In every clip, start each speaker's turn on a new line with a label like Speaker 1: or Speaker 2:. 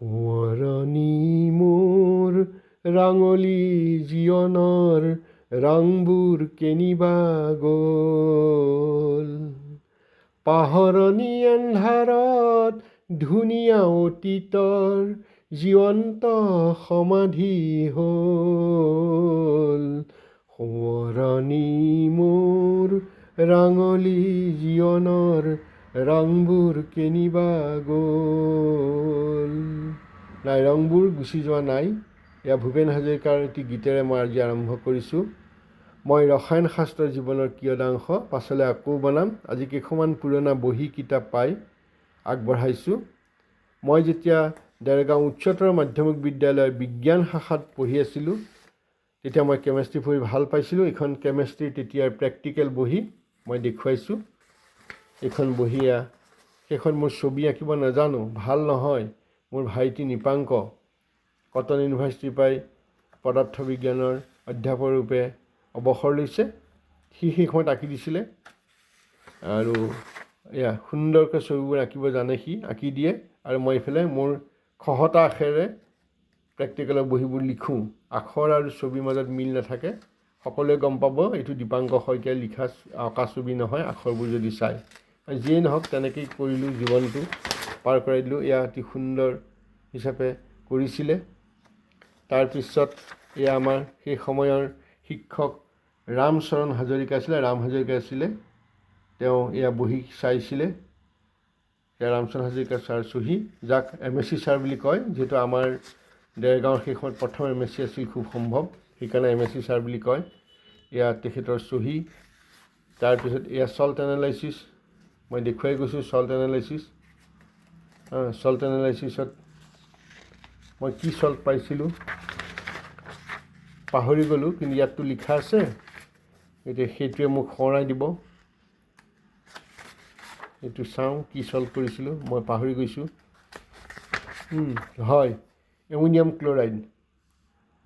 Speaker 1: সোঁৱৰণি মোৰ ৰাঙলী জীৱনৰ ৰংবোৰ কেনিবা গ'ল। পাহৰণি আন্ধাৰত ধুনীয়া অতীতৰ জীৱন্ত সমাধি হ'ল। সোঁৱৰণি মোৰ ৰাঙলী জীৱনৰ ৰংবোৰ কেনিবা গ'ল। নাই, ৰংবোৰ গুচি যোৱা নাই। এয়া ভূপেন হাজৰিকাৰ এটি গীতেৰে মই আজি আৰম্ভ কৰিছোঁ। মই ৰসায়ন শাস্ত্ৰ জীৱনৰ কিয়দাংশ পাছলৈ আকৌ বনাম। আজি কেইখনমান পুৰণা বহী কিতাপ পাই আগবঢ়াইছোঁ। মই যেতিয়া দেৰগাঁও উচ্চতৰ মাধ্যমিক বিদ্যালয়ৰ বিজ্ঞান শাখাত পঢ়ি আছিলোঁ তেতিয়া মই কেমেষ্ট্ৰি পঢ়ি ভাল পাইছিলোঁ। এইখন কেমেষ্ট্ৰিৰ তেতিয়াৰ প্ৰেক্টিকেল বহী মই দেখুৱাইছোঁ। এইখন বহী সেইখন মোৰ ছবি আঁকিব নাজানো, ভাল নহয়। মোৰ ভাইটি নিপাংক কটন ইউনিভাৰ্চিটিৰ পৰাই পদাৰ্থ বিজ্ঞানৰ অধ্যাপক ৰূপে অৱসৰ লৈছে। সি সেই সময়ত আঁকি দিছিলে আৰু সুন্দৰকৈ ছবিবোৰ আঁকিব জানে, সি আঁকি দিয়ে আৰু মই এইফালে মোৰ খহটা আখেৰে প্ৰেক্টিকেলৰ বহীবোৰ লিখোঁ। আখৰ আৰু ছবিৰ মাজত মিল নাথাকে। সকলোৱে গম পাব এইটো দীপাংকৰ শইকীয়াই লিখা অঁকা ছবি নহয়, আখৰবোৰ যদি চায়। যিয়েই নহওক তেনেকেই কৰিলোঁ, জীৱনটো পাৰ কৰাই দিলোঁ। এয়া অতি সুন্দৰ হিচাপে কৰিছিলে। তাৰপিছত এয়া আমাৰ সেই সময়ৰ শিক্ষক ৰামচৰণ হাজৰিকা আছিলে। ৰাম হাজৰিকা আছিলে, তেওঁ এয়া বহী চাইছিলে। এয়া ৰামচৰণ হাজৰিকা ছাৰ চহী, যাক MSc ছাৰ বুলি কয়, যিহেতু আমাৰ দেৰগাঁৱৰ সেই সময়ত প্ৰথম MSc আছিল খুব সম্ভৱ, সেইকাৰণে MSc ছাৰ বুলি কয়। এয়া তেখেতৰ চহী। তাৰপিছত এয়া চল্ট এনালাইচিছ, মই দেখুৱাই গৈছোঁ চল্ট এনালাইচিছ। চল্ট এনালাইচিছত মই কি চল্ট পাইছিলোঁ পাহৰি গ'লোঁ, কিন্তু ইয়াততো লিখা আছে। এতিয়া সেইটোৱে মোক সোঁৱৰাই দিব। এইটো চাওঁ কি চল্ট কৰিছিলোঁ, মই পাহৰি গৈছোঁ। হয়, এমনিয়াম ক্লৰাইড।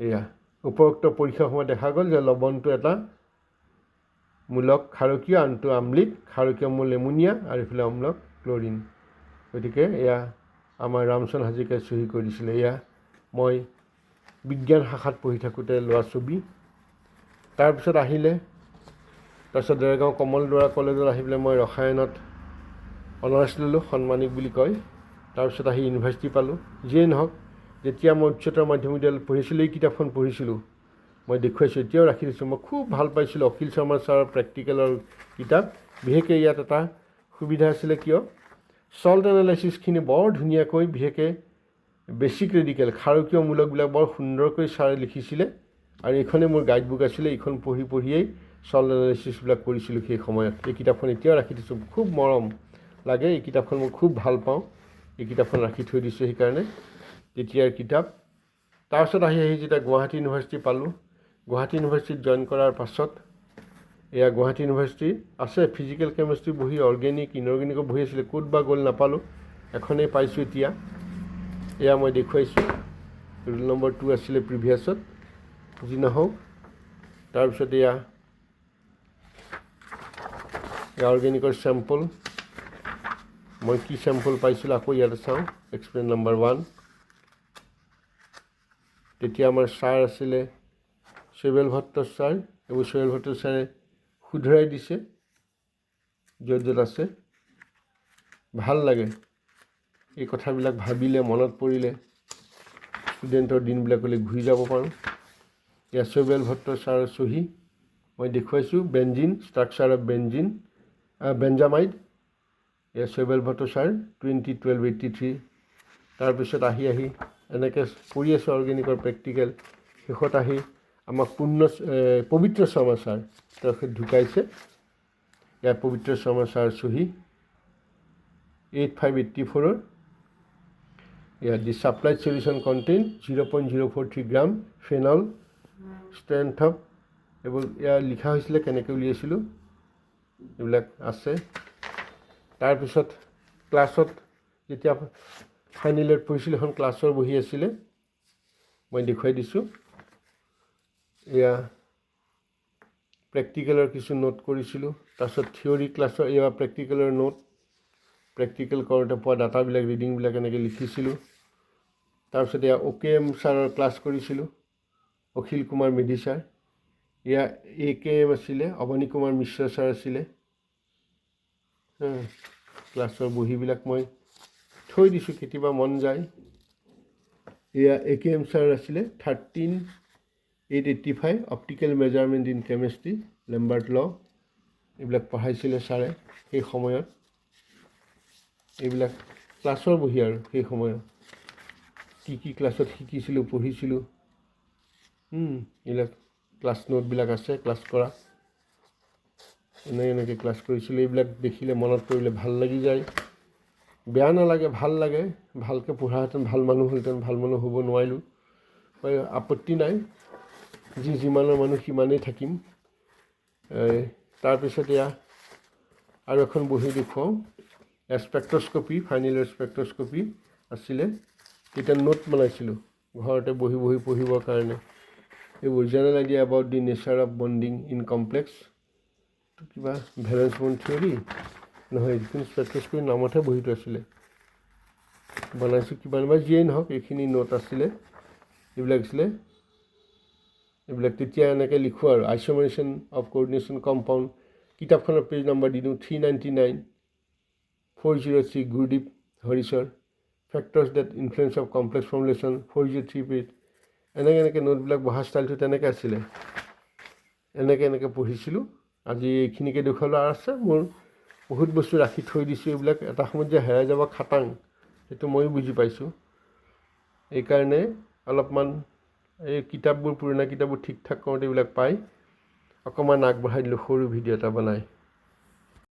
Speaker 1: এয়া উপৰোক্ত পৰীক্ষাৰ সময়ত দেখা গ'ল যে লৱণটো এটা মূলক ক্ষাৰকীয়, আনটো আম্লিক। ক্ষাৰকীয় মূল এমনিয়া আৰু এইফালে অম্লক ক্লৰিন। গতিকে এয়া আমাৰ ৰামচৰণ হাজৰিকাই চহী কৰি দিছিলে। এয়া মই বিজ্ঞান শাখাত পঢ়ি থাকোঁতে লোৱা ছবি। তাৰপিছত দেৰগাঁও কমল দুৱৰা কলেজত আহি পেলাই মই ৰসায়নত অনাৰ্ছ ল'লোঁ, সন্মানিক বুলি কয়। তাৰপিছত আহি ইউনিভাৰ্চিটি পালোঁ। যিয়েই নহওক, যেতিয়া মই উচ্চতৰ মাধ্যমিক বিদ্যালয়ত পঢ়িছিলোঁ, এই কিতাপখন পঢ়িছিলোঁ, মই দেখুৱাইছোঁ, এতিয়াও ৰাখি দিছোঁ। মই খুব ভাল পাইছিলোঁ অখিল শৰ্মা ছাৰৰ প্ৰেক্টিকেলৰ কিতাপ। বিশেষকৈ ইয়াত এটা সুবিধা আছিলে, কিয় চল্ট এনালাইচিছখিনি বৰ ধুনীয়াকৈ, বিশেষকৈ বেছিক ৰেডিকেল ক্ষাৰকীয় মূলকবিলাক বৰ সুন্দৰকৈ ছাৰে লিখিছিলে। আৰু এইখনেই মোৰ গাইড বুক আছিলে। এইখন পঢ়িয়েই চল্ট এনালাইচিছবিলাক কৰিছিলোঁ সেই সময়ত। এই কিতাপখন এতিয়াও ৰাখি দিছোঁ, খুব মৰম লাগে। এই কিতাপখন মই খুব ভাল পাওঁ। এই কিতাপখন ৰাখি থৈ দিছোঁ সেইকাৰণে, তেতিয়াৰ কিতাপ। তাৰপিছত আহি যেতিয়া গুৱাহাটী ইউনিভাৰ্চিটি পালোঁ, গুৱাহাটী ইউনিভাৰ্চিটিত জইন কৰাৰ পাছত এয়া গুৱাহাটী ইউনিভাৰ্চিটিৰ আছে ফিজিকেল কেমেষ্ট্ৰি বহি, অৰ্গেনিক, ইনঅৰ্গেনিকৰ বহি আছিলে, ক'ত বা গ'ল নাপালোঁ। এখনেই পাইছোঁ এতিয়া। এয়া মই দেখুৱাইছোঁ, ৰোল নম্বৰ 2 আছিলে প্ৰিভিয়াছত। যি নহওক, তাৰপিছত এয়া অৰ্গেনিকৰ চেম্পল। মই কি চেম্পল পাইছিলোঁ আকৌ ইয়াতে চাওঁ, এক্সপেৰিমেণ্ট নম্বৰ 1। তেতিয়া আমাৰ ছাৰ আছিলে শৈবল ভট্ট ছাৰ। এইবোৰ শৈবল ভট্ট ছাৰে শুধৰাই দিছে য'ত য'ত আছে। ভাল লাগে এই কথাবিলাক ভাবিলে, মনত পৰিলে ষ্টুডেণ্টৰ দিনবিলাকলৈ ঘূৰি যাব পাৰোঁ। এয়া শৈবল ভট্ট ছাৰৰ চহী, মই দেখুৱাইছোঁ। Benzene, structure of benzamide. এয়া শৈবল ভট্ট ছাৰ, 2012-83। তাৰপিছত আহি এনেকৈ কৰি আছোঁ অৰ্গেনিকৰ প্ৰেক্টিকেল। শেষত আহি আমাক পবিত্ৰ শৰ্মা ছাৰ, তেওঁ ঢুকাইছে। ইয়াত পবিত্ৰ শৰ্মা ছাৰ চহী, 8584। ইয়াত the supplied solution contain 0.043 gram phenol, strength of, এইবোৰ ইয়াৰ লিখা হৈছিলে, কেনেকৈ উলিয়াইছিলোঁ এইবিলাক আছে। তাৰপিছত ক্লাছত যেতিয়া ফাইনেল ইয়েৰত পঢ়িছিলোঁ, এখন ক্লাছৰ বহি আছিলে, মই দেখুৱাই দিছোঁ। এয়া প্ৰেক্টিকেলৰ কিছু নোট কৰিছিলোঁ। তাৰপিছত থিয়ৰী ক্লাছৰ এয়া প্ৰেক্টিকেলৰ নোট, প্ৰেক্টিকেল কৰোঁতে পোৱা ডাটাবিলাক, ৰিডিংবিলাক এনেকৈ লিখিছিলোঁ। তাৰপিছত এয়া OKM ছাৰৰ ক্লাছ কৰিছিলোঁ, অখিল কুমাৰ মেধি ছাৰ। এয়া AKM আছিলে, অৱনী কুমাৰ মিশ্ৰ ছাৰ আছিলে। ক্লাছৰ বহীবিলাক মই থৈ দিছোঁ, কেতিয়াবা মন যায়। এয়া AKM ছাৰ আছিলে, 13885 অপটিকেল মেজাৰমেণ্ট ইন কেমেষ্ট্ৰি, লেম্বাৰ্ট ল, এইবিলাক পঢ়াইছিলে ছাৰে সেই সময়ত। এইবিলাক ক্লাছৰ বহি আৰু সেই সময়ত কি ক্লাছত শিকিছিলোঁ, পঢ়িছিলোঁ, এইবিলাক ক্লাছ নোটবিলাক আছে, ক্লাছ কৰা এনেকৈ ক্লাছ কৰিছিলোঁ। এইবিলাক দেখিলে মনত পৰিলে ভাল লাগি যায়, বেয়া নালাগে, ভাল লাগে। ভালকৈ পঢ়াহেঁতেন ভাল মানুহ হ'লহেঁতেন, ভাল মানুহ হ'ব নোৱাৰিলোঁ, আপত্তি নাই, যিমানৰ মানুহ সিমানেই থাকিম। তাৰপিছত এয়া আৰু এখন বহি দেখুৱাওঁ, স্পেক্ট্ৰস্কপি, ফাইনেল ইয়েৰ স্পেক্ট্ৰস্কপি আছিলে। তেতিয়া নোট বনাইছিলোঁ ঘৰতে বহি পঢ়িবৰ কাৰণে। এইবোৰ general idea about the nature of bonding in complex, কিবা ভেলেন্স বণ্ড থিয়ৰী নহয়, যিখন স্পেক্ট্ৰস্কপি নামতহে বহীটো আছিলে, বনাইছোঁ কিমান বা যিয়েই নহওক, এইখিনি নোট আছিলে। এইবিলাক আছিলে, এইবিলাক তেতিয়া এনেকৈ লিখোঁ আৰু আইচ'মেৰেশ্যন অফ কোঅৰ্ডিনেশ্যন কম্পাউণ্ড, কিতাপখনৰ পেজ নম্বৰ দি দিওঁ 399, 403 Gurdeep Harishwar, factors that influence of complex formulation 403 page. এনেকৈ বহাবিলাক বহা ষ্টাইলটো তেনেকৈ আছিলে। এনেকৈ পঢ়িছিলোঁ। আজি এইখিনিকে দেখুৱালোঁ। আৰু আছে মোৰ বহুত বস্তু ৰাখি থৈ দিছোঁ, এইবিলাক এটা সময়ত যে হেৰাই যাব খাটাং, সেইটো ময়ো বুজি পাইছোঁ। এইকাৰণে অলপমান এই কিতাপবোৰ, পুৰণা কিতাপবোৰ ঠিক ঠাক কৰোঁতে এইবিলাক পাই অকণমান আগবঢ়াই দিলোঁ সৰু ভিডিঅ' এটা বনাই।